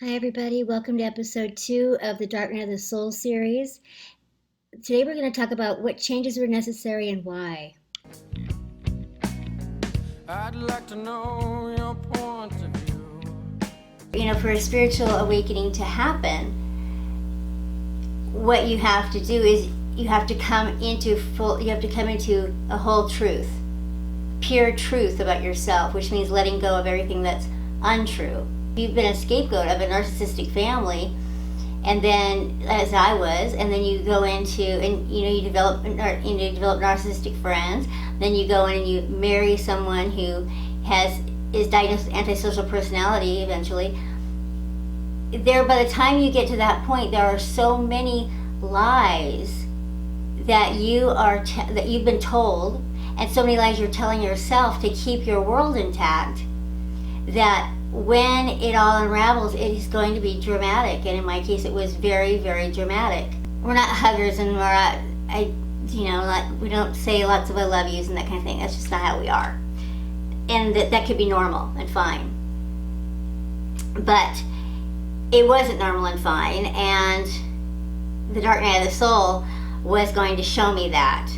Hi, everybody. Welcome to episode 2 of the Dark Night of the Soul series. Today, we're going to talk about what changes were necessary and why. I'd like to know your point of view. For a spiritual awakening to happen, what you have to do is you have to come into a whole truth, pure truth about yourself, which means letting go of everything that's untrue. You've been a scapegoat of a narcissistic family, and then, as I was, and then you go into, and you develop narcissistic friends. Then you go in and you marry someone who is diagnosed with antisocial personality eventually. By the time you get to that point, there are so many lies that that you've been told, and so many lies you're telling yourself to keep your world intact, that when it all unravels, it is going to be dramatic. And in my case, it was very, very dramatic. We're not huggers, and we don't say lots of I love yous and that kind of thing. That's just not how we are. And that could be normal and fine. But it wasn't normal and fine, and the Dark Night of the Soul was going to show me that.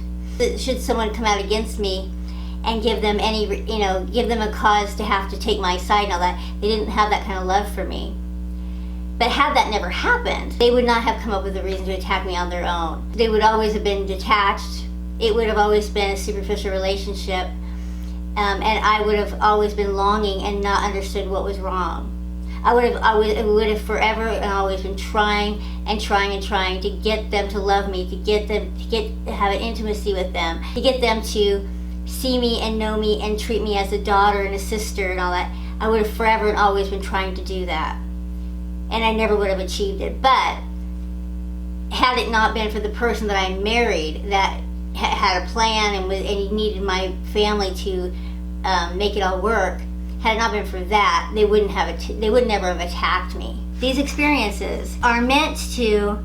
Should someone come out against me and give them a cause to have to take my side and all that, they didn't have that kind of love for me. But had that never happened, they would not have come up with a reason to attack me on their own. They would always have been detached. It would have always been a superficial relationship, and I would have always been longing and not understood what was wrong. I would have forever and always been trying to get them to love me, to have an intimacy with them, to get them to see me and know me and treat me as a daughter and a sister and all that. I would have forever and always been trying to do that, and I never would have achieved it. But had it not been for the person that I married that had a plan and he needed my family to make it all work, had it not been for that, they would never have attacked me. These experiences are meant to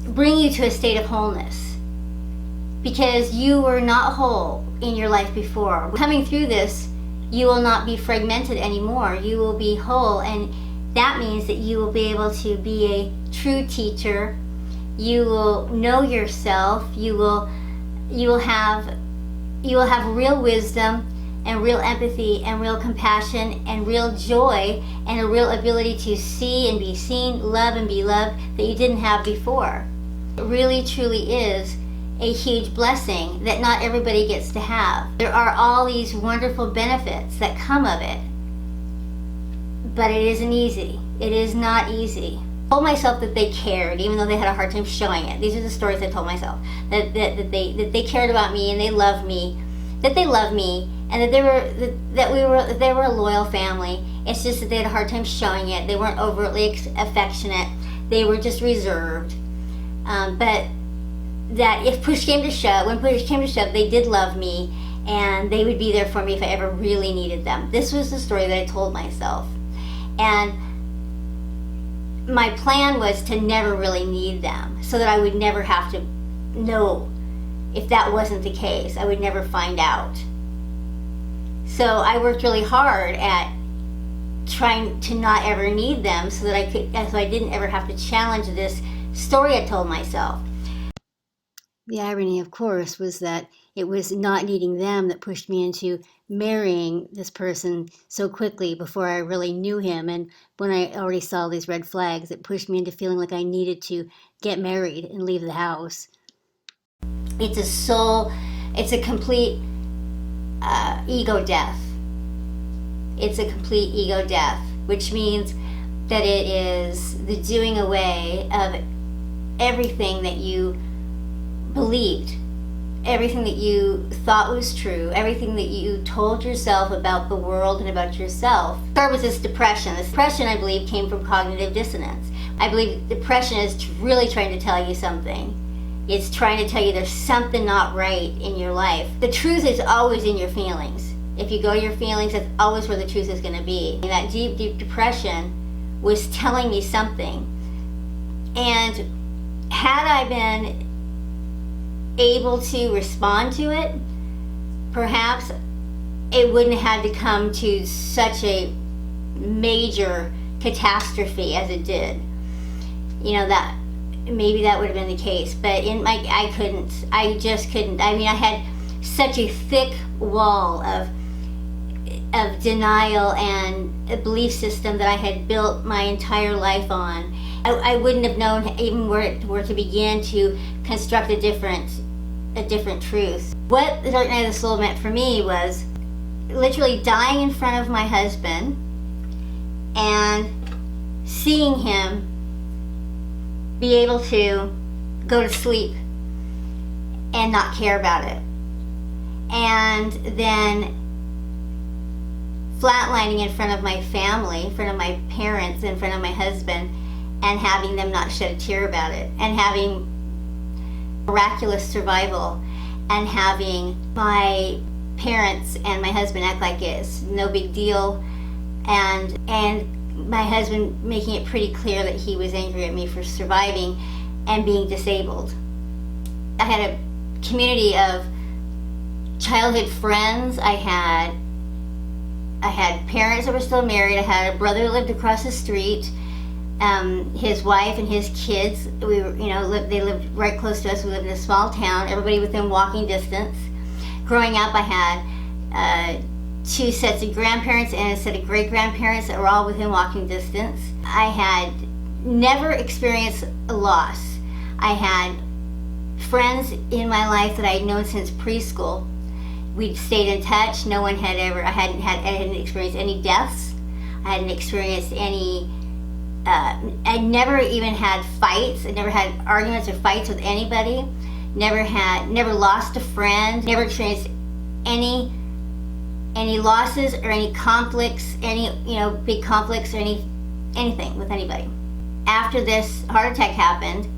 bring you to a state of wholeness, because you were not whole in your life before. Coming through this, you will not be fragmented anymore. You will be whole, and that means that you will be able to be a true teacher. You will know yourself. You will have real wisdom and real empathy and real compassion and real joy and a real ability to see and be seen, love and be loved that you didn't have before. It really truly is a huge blessing that not everybody gets to have. There are all these wonderful benefits that come of it, but it isn't easy. It is not easy. I told myself that they cared, even though they had a hard time showing it. These are the stories I told myself, that they cared about me and they loved me, and that they were a loyal family. It's just that they had a hard time showing it. They weren't overtly affectionate. They were just reserved. But that if push came to shove, they did love me, and they would be there for me if I ever really needed them. This was the story that I told myself. And my plan was to never really need them, so that I would never have to know if that wasn't the case. I would never find out. So I worked really hard at trying to not ever need them, so I didn't ever have to challenge this story I told myself. The irony, of course, was that it was not needing them that pushed me into marrying this person so quickly before I really knew him. And when I already saw these red flags, it pushed me into feeling like I needed to get married and leave the house. It's a complete ego death. It's a complete ego death, which means that it is the doing away of everything that you believed, everything that you thought was true, everything that you told yourself about the world and about yourself. There was this depression. This depression, I believe, came from cognitive dissonance. I believe depression is really trying to tell you something. It's trying to tell you there's something not right in your life. The truth is always in your feelings. If you go to your feelings, that's always where the truth is going to be. And that deep, deep depression was telling me something. And had I been able to respond to it, perhaps it wouldn't have had to come to such a major catastrophe as it did. That maybe that would have been the case, but I just couldn't. I mean, I had such a thick wall of denial and a belief system that I had built my entire life on. I wouldn't have known even where to begin to construct a different truth. What the dark night of the soul meant for me was literally dying in front of my husband and seeing him be able to go to sleep and not care about it, and then flatlining in front of my family, in front of my parents, in front of my husband, and having them not shed a tear about it, and having miraculous survival, and having my parents and my husband act like it's no big deal, and my husband making it pretty clear that he was angry at me for surviving and being disabled. I had a community of childhood friends. I had parents that were still married. I had a brother who lived across the street. His wife and his kids. They lived right close to us. We lived in a small town. Everybody within walking distance. Growing up, I had 2 sets of grandparents and a set of great-grandparents that were all within walking distance. I had never experienced a loss. I had friends in my life that I had known since preschool. We'd stayed in touch. I hadn't experienced any deaths. I hadn't experienced any, I never even had fights. I never had arguments or fights with anybody. Never lost a friend. Never experienced any losses or any conflicts, big conflicts or anything with anybody. After this heart attack happened,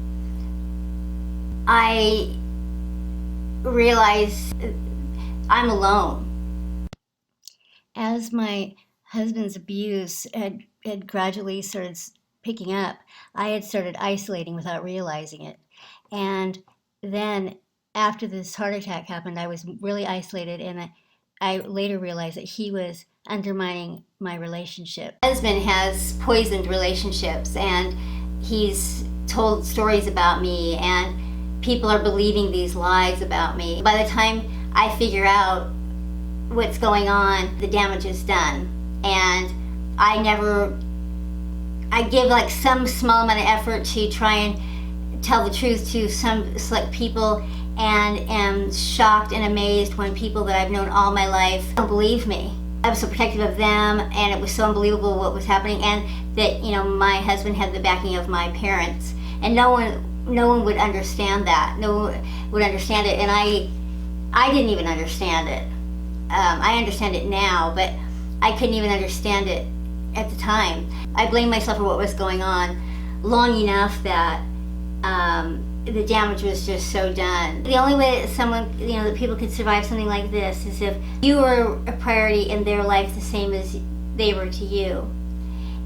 I realized I'm alone. As my husband's abuse had gradually started picking up, I had started isolating without realizing it. And then after this heart attack happened, I was really isolated, and I later realized that he was undermining my relationship. My husband has poisoned relationships, and he's told stories about me, and people are believing these lies about me. By the time I figure out what's going on, the damage is done. And I give like some small amount of effort to try and tell the truth to some select people, and am shocked and amazed when people that I've known all my life don't believe me. I was so protective of them, and it was so unbelievable what was happening, and that my husband had the backing of my parents, and no one would understand that. No one would understand it, and I didn't even understand it. I understand it now, but I couldn't even understand it at the time. I blamed myself for what was going on long enough that the damage was just so done. The only way that that people could survive something like this is if you were a priority in their life the same as they were to you.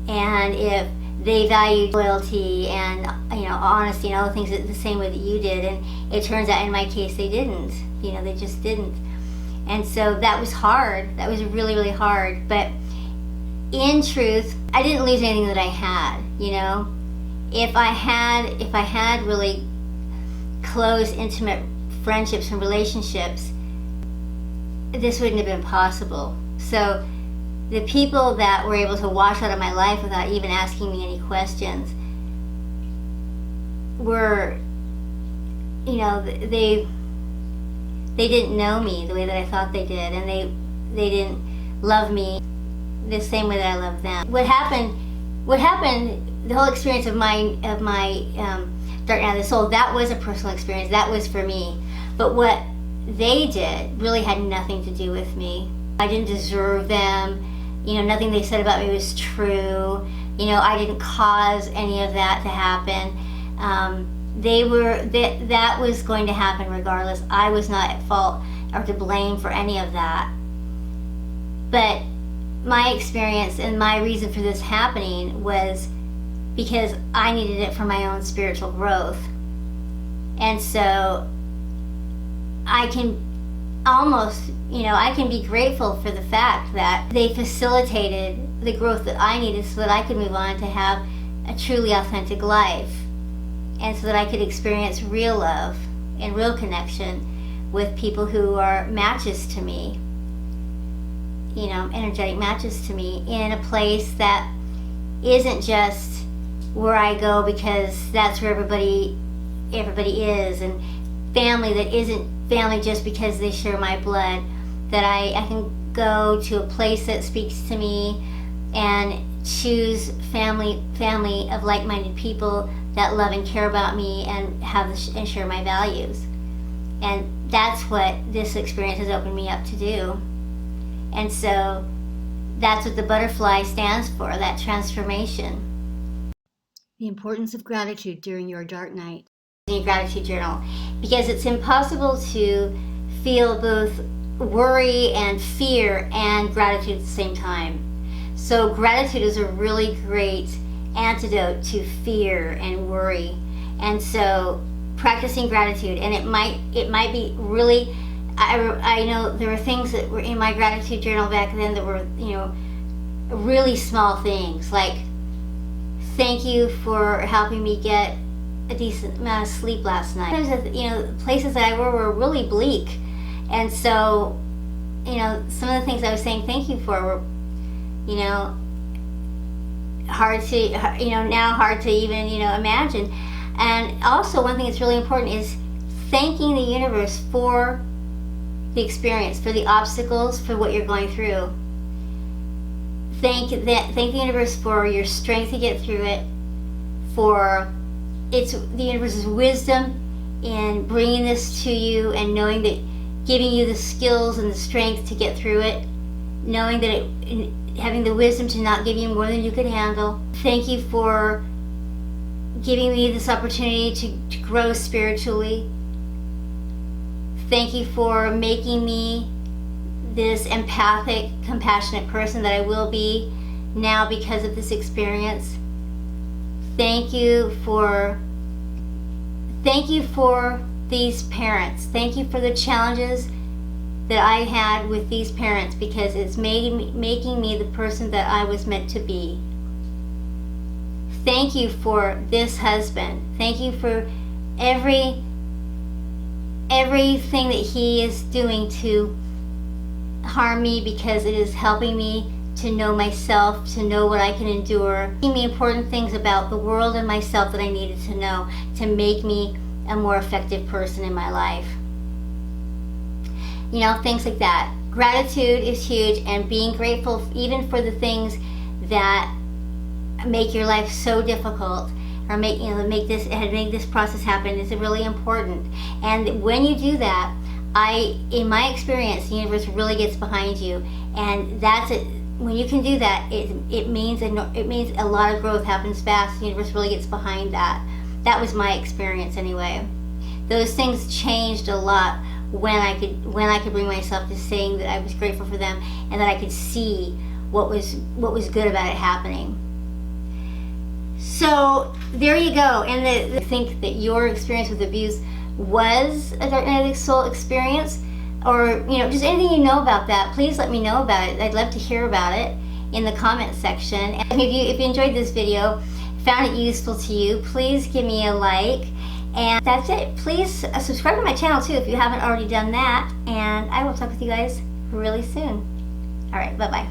And if they valued loyalty and honesty and all the things the same way that you did. And it turns out in my case they didn't. They just didn't. And so that was hard. That was really, really hard. But in truth, I didn't lose anything that I had. If I had really close, intimate friendships and relationships, this wouldn't have been possible. So the people that were able to wash out of my life without even asking me any questions were, they didn't know me the way that I thought they did, and they didn't love me the same way that I loved them. What happened, the whole experience of my dark night of the soul, that was a personal experience. That was for me. But what they did really had nothing to do with me. I didn't deserve them. Nothing they said about me was true. I didn't cause any of that to happen. That was going to happen regardless. I was not at fault or to blame for any of that. But my experience and my reason for this happening was because I needed it for my own spiritual growth. And so I can almost, I can be grateful for the fact that they facilitated the growth that I needed so that I could move on to have a truly authentic life, and so that I could experience real love and real connection with people who are matches to me, energetic matches to me, in a place that isn't just where I go because that's where everybody is, and family that isn't family just because they share my blood. That I can go to a place that speaks to me and choose family of like-minded people that love and care about me and and share my values. And that's what this experience has opened me up to do. And so that's what the butterfly stands for, that transformation. The importance of gratitude during your dark night. Your gratitude journal, because it's impossible to feel both worry and fear and gratitude at the same time. So gratitude is a really great antidote to fear and worry. And so practicing gratitude, and it might be really, I know there were things that were in my gratitude journal back then that were, really small things, like thank you for helping me get a decent amount of sleep last night. Sometimes, places that I were really bleak, and so, some of the things I was saying thank you for were, hard to even, imagine. And also, one thing that's really important is thanking the universe for the experience, for the obstacles, for what you're going through. Thank the universe for your strength to get through it, for the universe's wisdom in bringing this to you and knowing that, giving you the skills and the strength to get through it, knowing that having the wisdom to not give you more than you could handle. Thank you for giving me this opportunity to grow spiritually. Thank you for making me this empathic, compassionate person that I will be now because of this experience. Thank you for these parents. Thank you for the challenges that I had with these parents, because it's making me the person that I was meant to be. Thank you for this husband. Thank you for everything that he is doing to harm me, because it is helping me to know myself, to know what I can endure, teaching me important things about the world and myself that I needed to know to make me a more effective person in my life. Things like that. Gratitude is huge, and being grateful even for the things that make your life so difficult, or make this process happen, is really important. And when you do that, in my experience, the universe really gets behind you, and that's it. When you can do that, it means a lot of growth happens fast. The universe really gets behind that. That was my experience anyway. Those things changed a lot when I could bring myself to saying that I was grateful for them, and that I could see what was good about it happening. So there you go. And I think that your experience with abuse was a dark night of the soul experience, or just anything you know about that, please let me know about it. I'd love to hear about it in the comment section. And if you enjoyed this video, found it useful to you, please give me a like. And that's it. Please subscribe to my channel too if you haven't already done that, and I will talk with you guys really soon. All right, bye-bye.